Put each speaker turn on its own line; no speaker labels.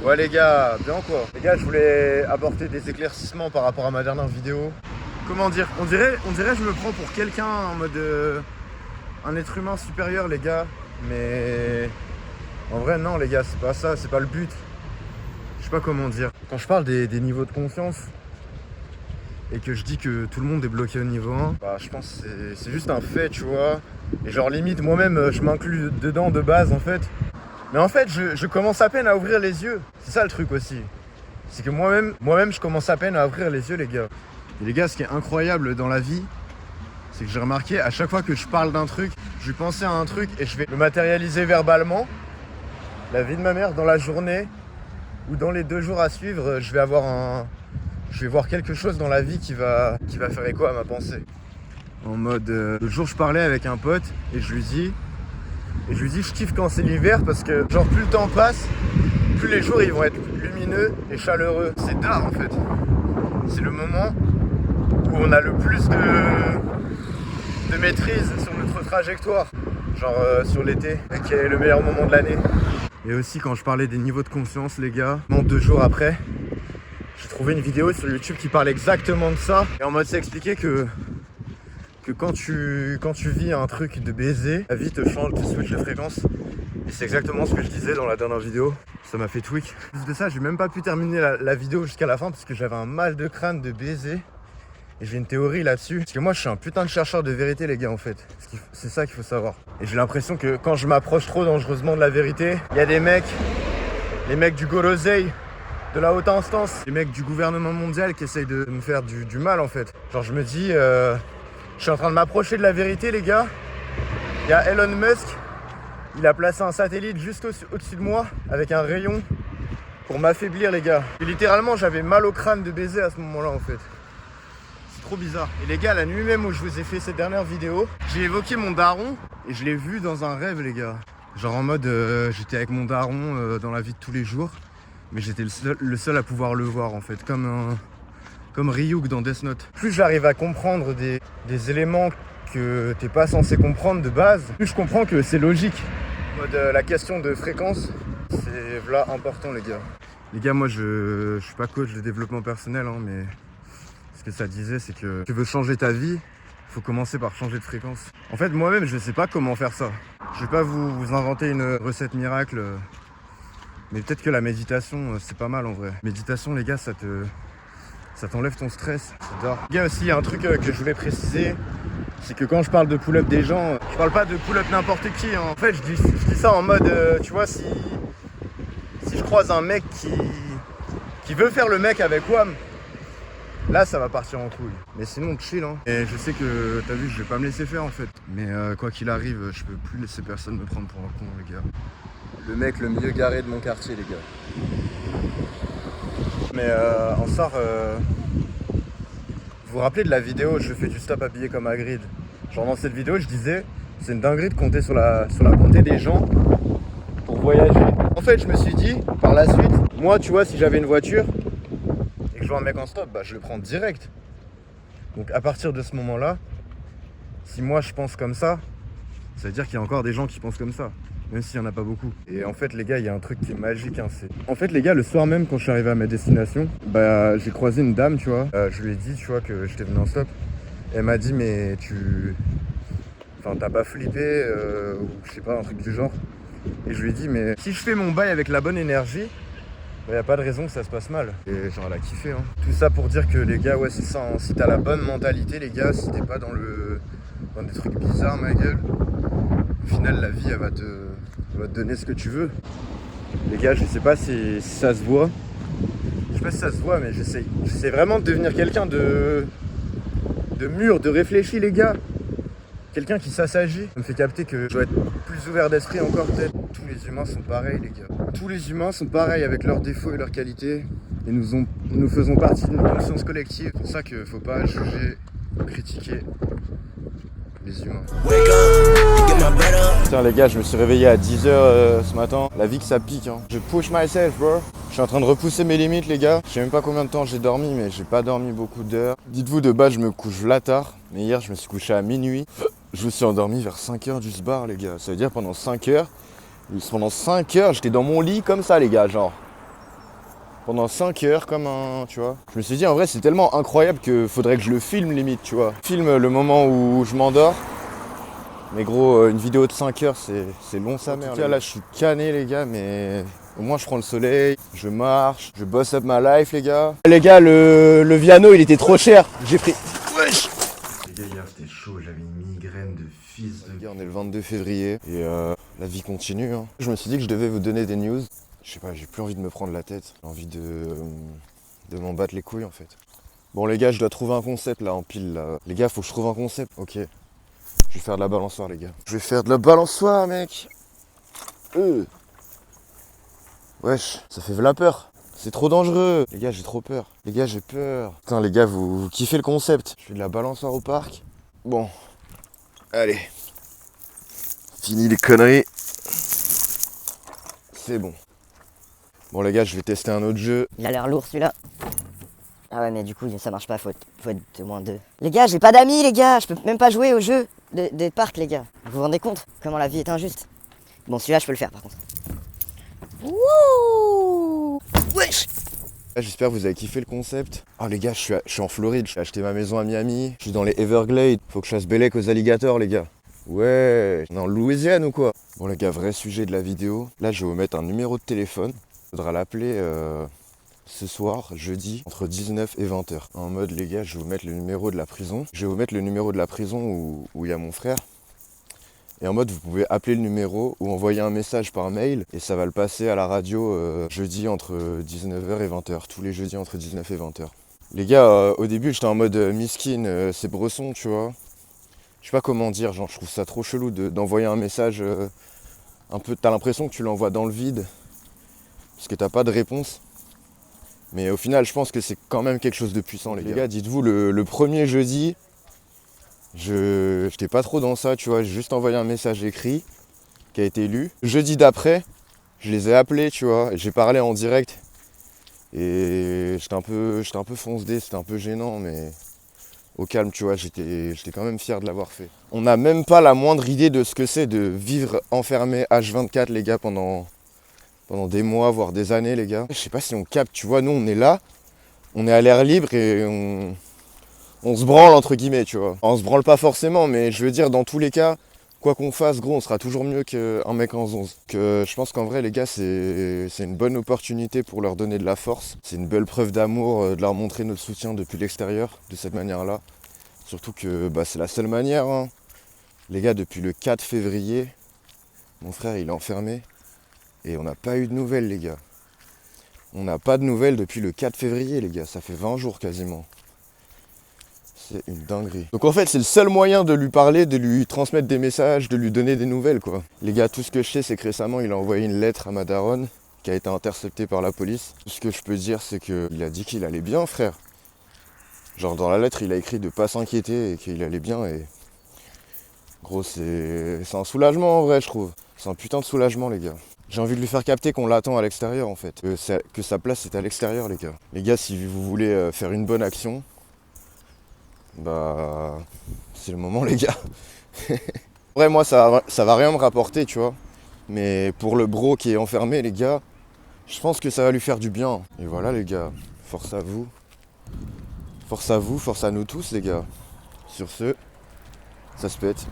Ouais les gars, bien quoi. Les gars, je voulais apporter des éclaircissements par rapport à ma dernière vidéo. Comment dire, on dirait que je me prends pour quelqu'un en mode un être humain supérieur les gars. Mais en vrai non les gars, c'est pas ça, c'est pas le but. Je sais pas comment dire. Quand je parle des niveaux de confiance et que je dis que tout le monde est bloqué au niveau 1, bah je pense que c'est juste un fait, tu vois. Et genre limite moi-même je m'inclus dedans de base en fait. Mais en fait, je commence à peine à ouvrir les yeux. C'est ça le truc aussi. C'est que moi-même, je commence à peine à ouvrir les yeux, les gars. Et les gars, ce qui est incroyable dans la vie, c'est que j'ai remarqué, à chaque fois que je parle d'un truc, je vais penser à un truc et je vais le matérialiser verbalement. La vie de ma mère, dans la journée ou dans les 2 jours à suivre, je vais voir quelque chose dans la vie qui va faire écho à ma pensée. En mode, le jour, je parlais avec un pote et je lui dis, je kiffe quand c'est l'hiver parce que genre plus le temps passe, plus les jours ils vont être lumineux et chaleureux. C'est tard en fait. C'est le moment où on a le plus de maîtrise sur notre trajectoire. Genre sur l'été, qui est le meilleur moment de l'année. Et aussi quand je parlais des niveaux de conscience les gars, 2 jours après, j'ai trouvé une vidéo sur YouTube qui parle exactement de ça. Et en mode c'est expliqué que quand tu vis un truc de baiser, la vie te change, te switch de fréquence. Et c'est exactement ce que je disais dans la dernière vidéo. Ça m'a fait tweak. En plus de ça, j'ai même pas pu terminer la vidéo jusqu'à la fin parce que j'avais un mal de crâne de baiser. Et j'ai une théorie là-dessus. Parce que moi, je suis un putain de chercheur de vérité, les gars, en fait. C'est ça qu'il faut savoir. Et j'ai l'impression que quand je m'approche trop dangereusement de la vérité, il y a des mecs, les mecs du Goloseille, de la haute instance, les mecs du gouvernement mondial qui essayent de me faire du mal, en fait. Genre, je me dis... je suis en train de m'approcher de la vérité les gars. Il y a Elon Musk, il a placé un satellite juste au-dessus de moi avec un rayon pour m'affaiblir les gars. Et littéralement j'avais mal au crâne de baiser à ce moment-là en fait. C'est trop bizarre. Et les gars, la nuit même où je vous ai fait cette dernière vidéo, j'ai évoqué mon daron et je l'ai vu dans un rêve les gars. Genre en mode j'étais avec mon daron dans la vie de tous les jours, mais j'étais le seul à pouvoir le voir en fait, comme Ryuk dans Death Note. Plus j'arrive à comprendre des éléments que t'es pas censé comprendre de base, plus je comprends que c'est logique. En mode, la question de fréquence, c'est là important les gars. Les gars, moi je suis pas coach de développement personnel, hein, mais ce que ça disait, c'est que tu veux changer ta vie, faut commencer par changer de fréquence. En fait, moi-même, je sais pas comment faire ça. Je vais pas vous inventer une recette miracle, mais peut-être que la méditation, c'est pas mal en vrai. Méditation, les gars, ça t'enlève ton stress, j'adore. Les gars, aussi, il y a un truc que je voulais préciser, c'est que quand je parle de pull-up des gens, je parle pas de pull-up n'importe qui, hein. En fait, je dis ça en mode, tu vois, si je croise un mec qui veut faire le mec avec WAM, là, ça va partir en couille. Mais sinon, chill, hein. Et je sais que, t'as vu, je vais pas me laisser faire, en fait. Mais quoi qu'il arrive, je peux plus laisser personne me prendre pour un con, les gars. Le mec le mieux garé de mon quartier, les gars. Mais en sort, vous vous rappelez de la vidéo où je fais du stop habillé comme Hagrid? Genre dans cette vidéo je disais c'est une dinguerie de compter sur la bonté des gens pour voyager. En fait je me suis dit par la suite, moi tu vois si j'avais une voiture et que je vois un mec en stop, bah je le prends direct. Donc à partir de ce moment là, si moi je pense comme ça veut dire qu'il y a encore des gens qui pensent comme ça. Même s'il n'y en a pas beaucoup. Et en fait les gars, il y a un truc qui est magique, hein, En fait les gars, le soir même quand je suis arrivé à ma destination, bah j'ai croisé une dame, tu vois. Je lui ai dit, tu vois, que j'étais venu en stop. Et elle m'a dit, mais t'as pas flippé ou je sais pas, un truc du genre. Et je lui ai dit, mais si je fais mon bail avec la bonne énergie, bah y a pas de raison que ça se passe mal. Et genre elle a kiffé, hein. Tout ça pour dire que les gars, ouais c'est ça, hein. Si t'as la bonne mentalité les gars, si t'es pas dans des trucs bizarres ma gueule, au final la vie elle va te donner ce que tu veux. Les gars, je sais pas si ça se voit. Je sais pas si ça se voit, mais j'essaie vraiment de devenir quelqu'un de mûr, de réfléchi, les gars. Quelqu'un qui s'assagit. Ça me fait capter que je dois être plus ouvert d'esprit encore peut-être. Tous les humains sont pareils, les gars. Tous les humains sont pareils avec leurs défauts et leurs qualités. Et nous faisons partie d'une conscience collective. C'est pour ça qu'il faut pas juger, critiquer les humains. Putain les gars, je me suis réveillé à 10h ce matin. La vie que ça pique, hein. Je push myself, bro. Je suis en train de repousser mes limites les gars. Je sais même pas combien de temps j'ai dormi, mais j'ai pas dormi beaucoup d'heures. Dites-vous, de base je me couche là tard. Mais hier je me suis couché à minuit. Je me suis endormi vers 5h du sbar les gars. Ça veut dire pendant 5 heures j'étais dans mon lit comme ça les gars, genre. pendant 5 heures comme un, tu vois. Je me suis dit en vrai c'est tellement incroyable que faudrait que je le filme limite, tu vois. Filme le moment où je m'endors. Mais gros, une vidéo de 5 heures c'est long sa mère. En tout cas là je suis cané les gars, mais au moins je prends le soleil, je marche, je boss up ma life les gars. Les gars, le Viano il était trop cher, j'ai pris... Wesh. Les gars hier c'était chaud, j'avais une migraine de fils de... Les gars on est le 22 février et la vie continue hein. Je me suis dit que je devais vous donner des news. Je sais pas, j'ai plus envie de me prendre la tête, j'ai envie de m'en battre les couilles en fait. Bon les gars, je dois trouver un concept là en pile là. Les gars, faut que je trouve un concept, ok. Je vais faire de la balançoire les gars. Je vais faire de la balançoire mec. Wesh, ça fait la peur. C'est trop dangereux. Les gars, j'ai trop peur. Les gars, j'ai peur. Putain les gars, vous kiffez le concept. Je fais de la balançoire au parc. Bon, allez. Fini les conneries. C'est bon. Bon les gars, je vais tester un autre jeu.
Il a l'air lourd celui-là. Ah ouais mais du coup ça marche pas, faut être de moins 2. Les gars, j'ai pas d'amis les gars, je peux même pas jouer au jeu des parcs les gars. Vous vous rendez compte comment la vie est injuste? Bon celui-là je peux le faire par contre. Wouh. Wesh.
J'espère que vous avez kiffé le concept. Oh les gars, je suis en Floride, j'ai acheté ma maison à Miami. Je suis dans les Everglades, faut que je fasse bellec aux alligators les gars. Ouais, on est en Louisiane ou quoi? Bon les gars, vrai sujet de la vidéo. Là je vais vous mettre un numéro de téléphone. Faudra l'appeler ce soir, jeudi, entre 19 et 20h. En mode les gars, je vais vous mettre le numéro de la prison. Je vais vous mettre le numéro de la prison où il y a mon frère. Et en mode vous pouvez appeler le numéro ou envoyer un message par mail et ça va le passer à la radio jeudi entre 19h et 20h. Tous les jeudis entre 19 et 20h. Les gars, au début j'étais en mode miskin, c'est Bresson, tu vois. Je sais pas comment dire, genre je trouve ça trop chelou d'envoyer un message un peu. T'as l'impression que tu l'envoies dans le vide. Parce que t'as pas de réponse. Mais au final, je pense que c'est quand même quelque chose de puissant, les gars. Dites-vous, le premier jeudi, j'étais pas trop dans ça, tu vois. J'ai juste envoyé un message écrit qui a été lu. Jeudi d'après, je les ai appelés, tu vois. J'ai parlé en direct. Et j'étais un peu fonce-dé, c'était un peu gênant, mais au calme, tu vois. J'étais quand même fier de l'avoir fait. On n'a même pas la moindre idée de ce que c'est de vivre enfermé H24, les gars, pendant des mois, voire des années, les gars. Je sais pas si on capte, tu vois, nous on est là, on est à l'air libre et on se branle entre guillemets, tu vois. On se branle pas forcément, mais je veux dire, dans tous les cas, quoi qu'on fasse, gros, on sera toujours mieux qu'un mec en 11. Je pense qu'en vrai, les gars, c'est une bonne opportunité pour leur donner de la force. C'est une belle preuve d'amour, de leur montrer notre soutien depuis l'extérieur, de cette manière-là. Surtout que bah, c'est la seule manière, hein. Les gars, depuis le 4 février, mon frère, il est enfermé. Et on n'a pas eu de nouvelles les gars. On n'a pas de nouvelles depuis le 4 février les gars, ça fait 20 jours quasiment. C'est une dinguerie. Donc en fait c'est le seul moyen de lui parler, de lui transmettre des messages, de lui donner des nouvelles quoi. Les gars, tout ce que je sais c'est que récemment il a envoyé une lettre à ma daronne qui a été interceptée par la police. Tout ce que je peux dire c'est qu'il a dit qu'il allait bien frère. Genre dans la lettre il a écrit de pas s'inquiéter et qu'il allait bien et... Gros c'est un soulagement en vrai je trouve. C'est un putain de soulagement les gars. J'ai envie de lui faire capter qu'on l'attend à l'extérieur en fait. Que sa place est à l'extérieur les gars. Les gars, si vous voulez faire une bonne action, bah c'est le moment les gars. En vrai moi ça va rien me rapporter tu vois. Mais pour le bro qui est enfermé les gars, je pense que ça va lui faire du bien. Et voilà les gars, force à vous. Force à vous, force à nous tous les gars. Sur ce, ça se pète.